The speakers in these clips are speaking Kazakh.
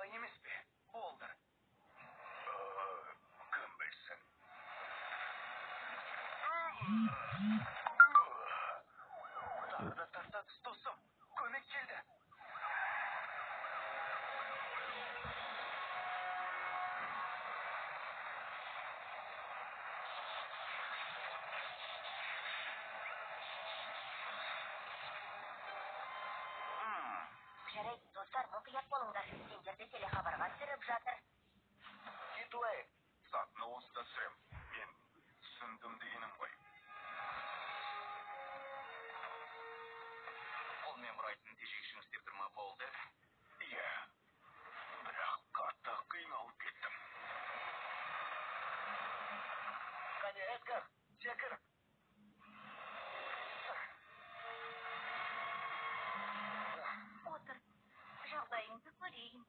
Алай емес пе? Болды. Кім білсін? Тағы да тарта түс, досым. Көмек келді. Жарайды, достар, мұқият болыңдар. Сендерді телехабарға түсіріп жатыр. Кетуай, сатыны осында түсірем. Мен түсіндім дегенім ғой. Ол мен бұрайтын тежегішін істеп тұрма болды. Иә, бірақ қатты қиналып кеттім. Қане, Эдгар, секір. Отыр, жағдайыңды көрейін.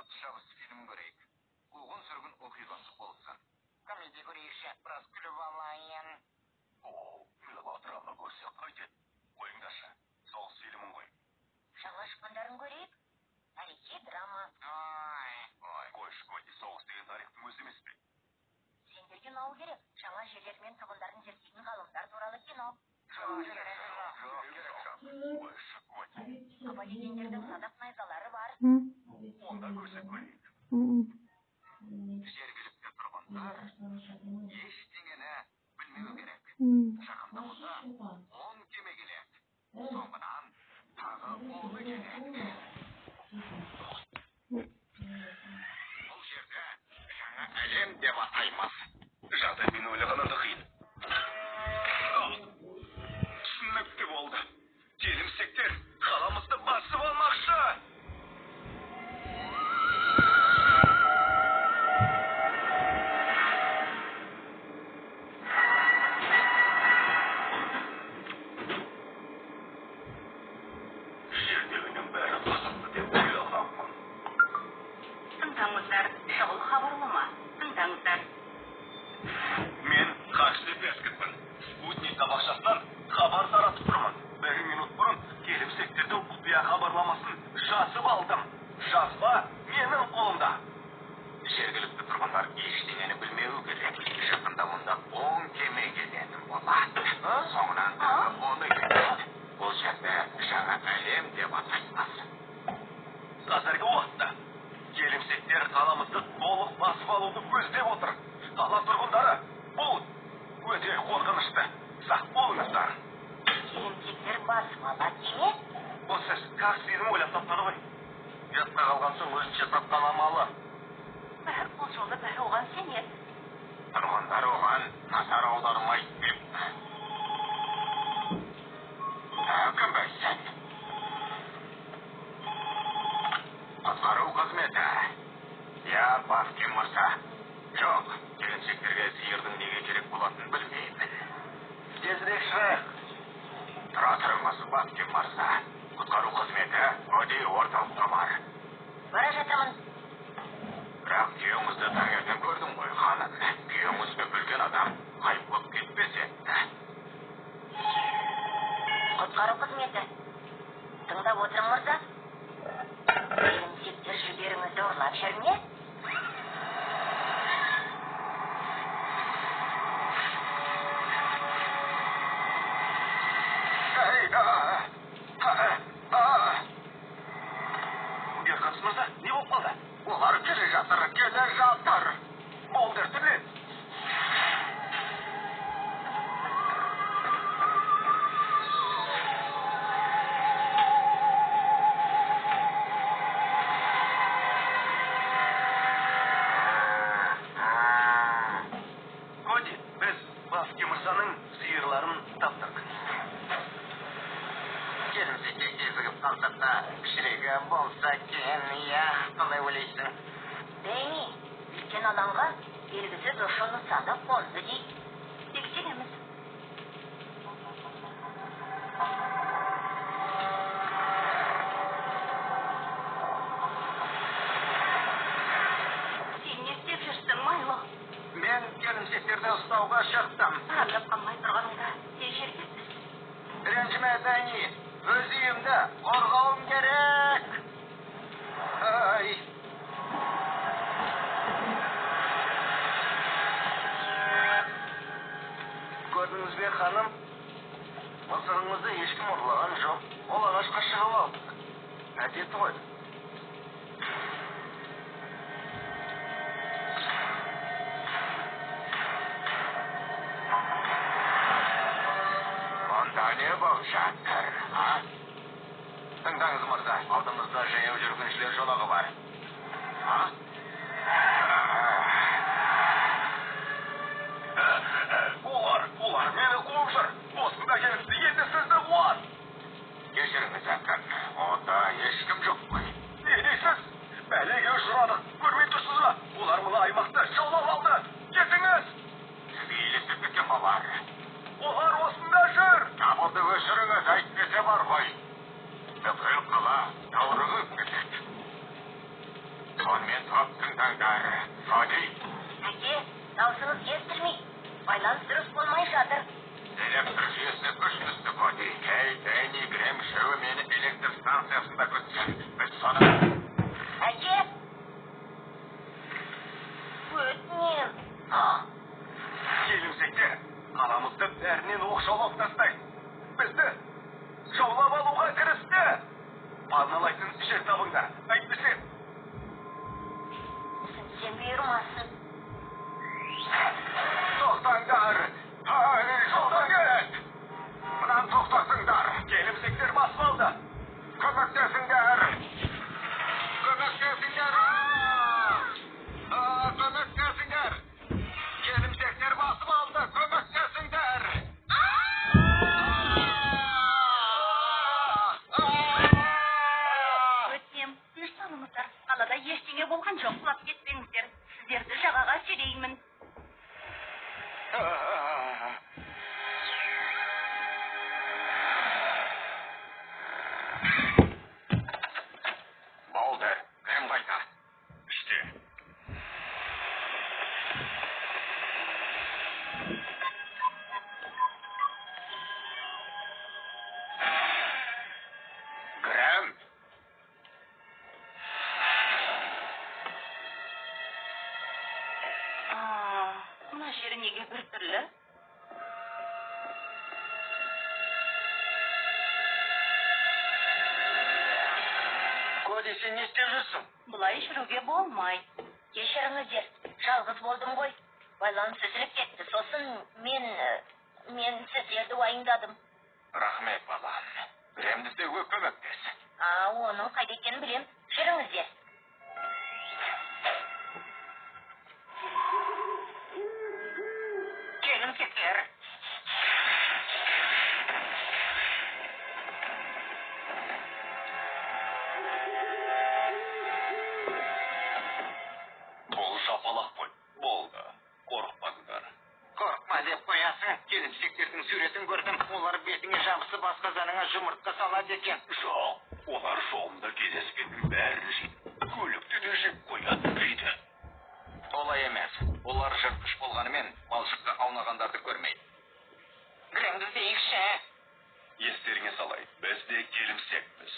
бақыт шабыс фильмін көрейік. Қуғын сүргін оқиғасы болсын. Комедия көрейікші, біраз күліп алайын. Мелодрама көрсек қайтеді. Қойыңдаршы, соғыс фильмін ғой. Жаңа шыққандарын көрейік. Тарихи драма. Қойшы, соғыс деген тарихтың өзі емес пе? Сендерге ұнауы керек. Жаңа жерлер мен тұрғындарын зерттейтін ғалымдар туралы кино. Аборигендердің садақ найзалары бар. Онда көрсек көрейік. Жергілікті тұрғындар ештеңені білмеу керек. Жақында мұнда 10 кеме келеді. Соңынан тағы 10 келеді. Бұл жерде жаңа әлем деп атаймыз. Жағдай мен ойлағаннан да қиын. Түсінікті болды. Келімсектер қаламызды басып алмақшы. Жердегінің бәрі қызықты деп ойлағанмын. Тыңдаңыздар, шұғыл хабарлама. Тыңдаңыздар. Мен қаржы бәскітпін. Спутник табақшасынан хабар таратып тұрмын. 1 минут бұрын келімсектердің құпия хабарламасын жазып алдым. Жазба менің қолымда. Жергілікті тұрғындар ештеңені білмеуі керек. Жақында мұнда 10 кеме келетін болады. Соңынан тағы 10 келеді. Бұл жерде жаңа әлем деп атаймыз. Қазіргі уақытта келімсектер қаламызды толық басып алуды көздеп отыр. Қала тұрғындары, бұл өте қорқынышты. Сақ болыңыздар. Келімсектер басып алады емес? Бұл сіз Каксидің ойлап тапқаны ғой. Ұятқа қалған соң өзінше тапқан амалы. Бұл жолы бәрі оған сенеді. Тұрғындар оған назар аудармайды деп. Кім білсін? Құтқару қызметі. Я, Бафкин мырза. Жоқ, келімсектерге сиырдың неге керек болатынын білмеймін. Тезірек шығайық. Тұра тұрыңыз, Бафкин мырза. Құтқару қызметі өте орталыққа бар. Бара жатамын. Бірақ күйеуіңізді таңертең көрдім ғой, ханым. Күйеуіңізді білген адам қайып болып кетпес еді. Құтқару қызметі. Тыңдап отырым мырза. Келімсектер жіберіңізді ұрлап жүр ме? Герканс мырза, не болып қалды? Олар келе жатыр. Молдер түрлен. Коди, біз Бафки мырзаның сиырларын таптық. Келімсекке кезігіп қалсақ та, кішірегі болса кен, я, қалай ойлайсың? Бәйни, үлкен алаңға белгісіз ұшы нысаны қонды дейді. Тексереміз. Сен не істеп жүрсің, Майло? Мен келімсектерді ұстауға шықтым. Аңдап қалмай тұрғаныңда тез жетесіз. Ренжіме, Дәни. Өз үйімді қорғауым керек. Ай. Көрдіңіз бе, ханым? Мысығыңызды ешкім ұрлаған жоқ. Ол ағашқа шығып алдық. Әдеті ғой. Онда не болып жатыр, а? Тыңдаңыз, мырза, алдымызда жаяу жүргіншілер жолағы бар. А? Олар мені қуып жүр. Осында келіпті, енді сізді қуат. Кешіріңіз, әкім. Онда ешкім жоқ қой. Не дейсіз? Бәлеге ұшырадық. Көрмей тұрсыз ба? Олар мына аймақты жаулап алды. Кетіңіз. Бейлесіп кеткен балар. Олар осында жүр. Дабылды өшіріңіз, әйтпесе бар ғой. Бүкіл қала даурығып кетеді. станциясында күтсін. Біз соны... Әже! Өтінем. Келімсектер, қаламызды бәрінен оқшаулап тастайды. Бізді жаулап алуға кірісті. Пазналайтын жер табыңдар, әйтпесе. Сен бұйырмасын. Тоқтаңдар! Жолдан кет! Мұнан тоқтасыңдар! Келімсектер басып алды! Көмектесіңдер! Көмектесіңдер! Көмектесіңдер! Келімсектер басып алды! Көмектесіңдер! Өтінем, тыныш болыңыздар. Қалада ештеңе болған жоқ, құлап кетпеңіздер. Сіздерді жағаға сүйреймін. Болды, кім қайда? İşte. Грэм! Мына жері неге біртүрлі? Коди, сен не істеп жүрсің? Бұлай жүруге болмай. Кешіріңіздер, жалғыз болдым ғой. Байланыс үзіліп кетті. Сосын мен сіздерді уайымдадым. Рахмет, балам. Грэмді іздеуге көмектес. Оның қайда екенін білем. Жүріңіздер. Келімсектер. Бұл шапалақ қой. Болды. Қорықпаңдар. Қорықма деп қоясың. Келімсектердің суретін көрдім. Олар бетіңе жабысы басқа заныңа жұмыртқа салады екен. Жоқ. Олар жолында кездескеннің бәрін жейді. Көлікті де жеп қояды дейді. Олай емес. Олар жыртқыш болғанымен малшыққа аунағандарды көрмейді. Грэмді іздейікші. Естеріңе салайын. Біз де келімсекпіз.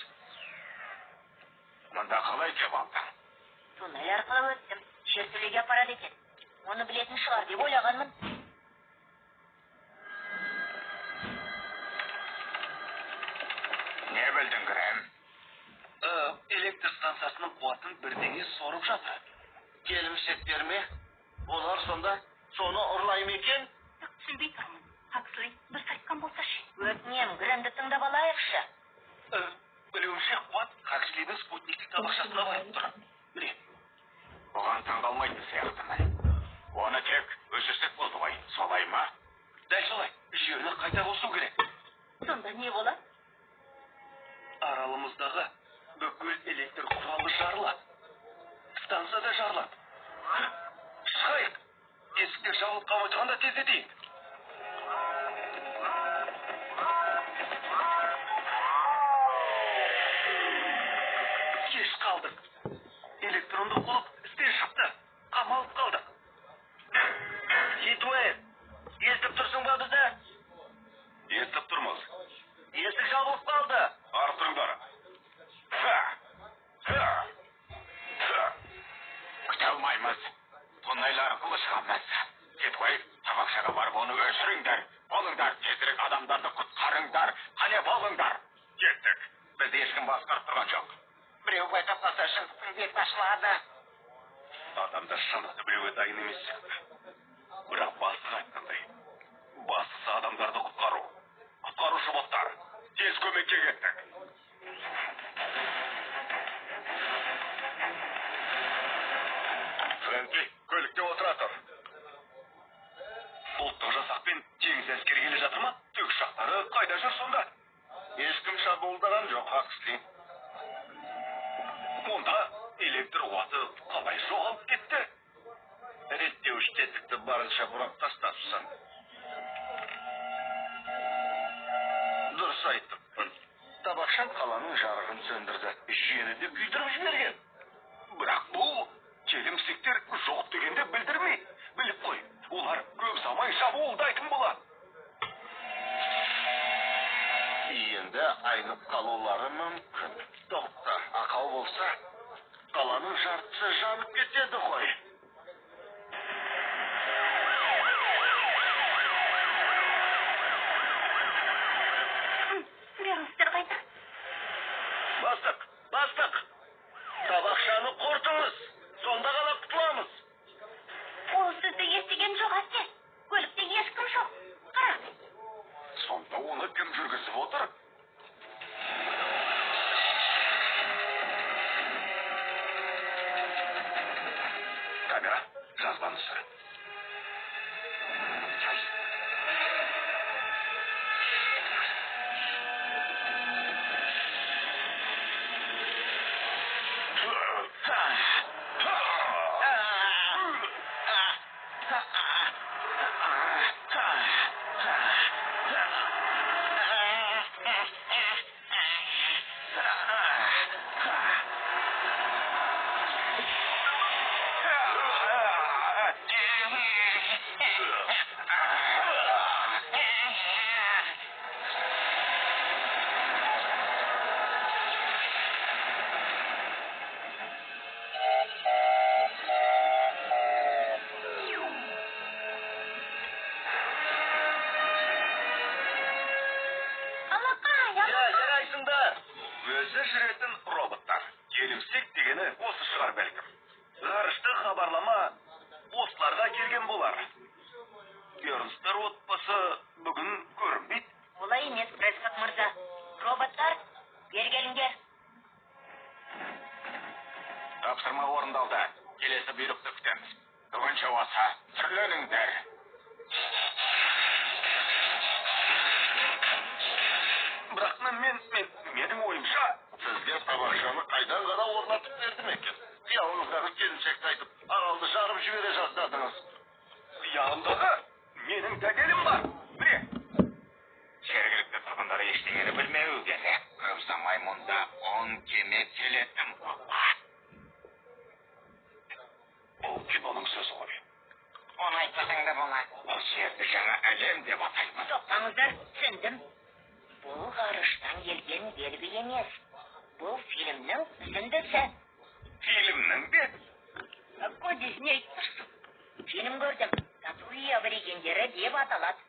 Мұнда қалай кеп алдың? Туннель арқылы өттім. Жертөлеге апарады екен. Оны білетін шығар деп ойлағанмын. Не білдің, Грэм? Электр станциясының қуатын бірдеңе сорып жатыр. Келімсектер ме? Олар сонда соны ұрлай ма екен? Түсінбей тұрмын. Хаксли, дұрыс айтқан болса ше. Өтінем, Грэмді тыңдап алайықшы. Білуімше қуат Хакслидің спутниктік табақшасына барып тұр. Міне, оған таңғалмайтын сияқтымын. Оны тек өшірсек болды ғой, солай ма? Дәл солай, жүйені қайта қосу керек. Сонда не болады? Аралымыздағы бүкіл электр құралы жарылады. Станция да жарылады. Шығайық. Есіктер жабылып қалмай тұрғанда тездетейік. Кеш қалдық. Электронды құлып істен шықты. Қамалып қалдық. Хитуэй, естіп тұрсың ба бізді? Естіп тұрмыз. Есік жабылып қалды. Арып тұрыңдар. Күте алмаймыз. Туннель арқылы шығамыз. Хитуэй, табақшаға барып оны өшіріңдер. Болыңдар, тезірек адамдарды құтқарыңдар. Қане болыңдар. Кеттік. Бізді ешкім басқарып тұрған жоқ. Біреу байқап қалса шындықтың бетін ашылады. Адамдар шындықты біреуге дайын емес сияқты. Бірақ бастық айтқандай. Бастысы адамдарды құтқару. Құтқарушы боттар. Тез көмекке кеттік. Фрэнки, көлікте отыра тұр. Ұлттық жасақпен теңіз әскері келе жатыр ма? Тікұшақтары қайда жүр сонда? Ешкім шабуылдаған жоқ, Хаксли. Онда электр қуаты қалай жоғалып кетті? Реттеуіш тетікті барынша бұрап тастапсың. Дұрыс айттың. Табақшан қаланың жарығын сөндірді. Жүйені де күйдіріп жіберген. Бірақ бұл келімсектер жоқ дегенде білдірмей. Біліп қой, олар көп замай шабуылдайтын болады. енді айнып қалулары мүмкін. Тоқта, ақау болса, қаланың жартысы жанып кетеді ғой. Беріңіздер қайда? Бастық! Табақшаны қортыңыз, сонда ғана құтыламыз. Ол сізді естіген жоқ, әсте. Көлікте ешкім жоқ. Қараңыз. Сонда оны кім жүргізіп отыр? Камера, жазбаңызшы. Өзі жүретін роботтар. Келімсек дегені осы шығар бәлкім. Ғарышты хабарлама осыларға келген болар. Бернстер отбасы бүгін көрінбейді. Олай емес, Прескот мырза. Роботтар, бері келіңдер. Тапсырма орындалды. Келесі бұйрықты күтеміз. Бүгінше осы, түрленіңдер. Бірақ менің ойымша, сізге табақшаны қайдан ғана орнатып бердім екен. Қиялыңыздағы келіншекті айтып, ағалды жарып жібере жаздадыңыз. Қиялымдағы менің тәкелім бар. Міне. Жергілікті тұрғындары ештеңені білмеу керек. Көп ұзамай мұнда 10 кеме келетін болады. Бұл киноның сөзі ғой. Оны айтпасаң да болады. Бұл жерді жаңа әлем деп атаймыз. Тоқтаңыздар, түсіндім. Бұл ғарыштан келген белгі емес. Бұл фильмнің үзіндісі. Фильмнің бе? Көдесіне айтпырсың. Фильм көрдім. Татуи аборигендері деп аталады.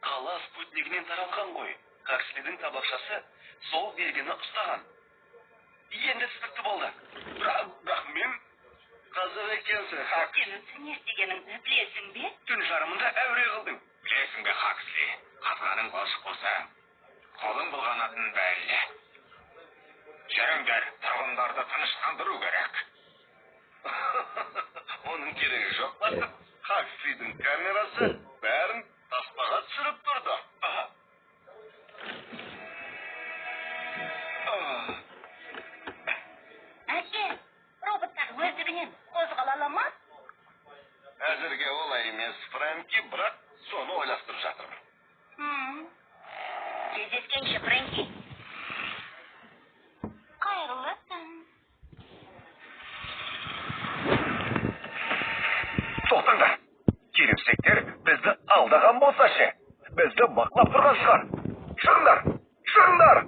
Қала спутнигінен таралған ғой. Хакслидің табақшасы сол белгіні ұстаған. Енді сіздікті болды. Бірақ мен қазір екенсің, Хак. Сенің не істегеніңді білесің бе? Түн жарымында әуре қылдың. Білесің бе, Хаксли? Қазғаның болшық болса, қолың бұлғанатын бәлі. Жүріңдер, тұрғындарды тыныштандыру керек. Оның керегі жоқ, бастық. Хакслидің камерасы бәрін таспаға түсіріп тұрды. Әке, роботтар өздігінен қозғала ала ма? Әзірге олай емес, Фрэнки, бірақ соны ойластырып жатырмын. Кездескенше, Фрэнки. Қайырлы түн. Тоқтаңдар. Келімсектер бізді алдаған болса ше. Бізді бақылап тұрған шығар. Шығыңдар!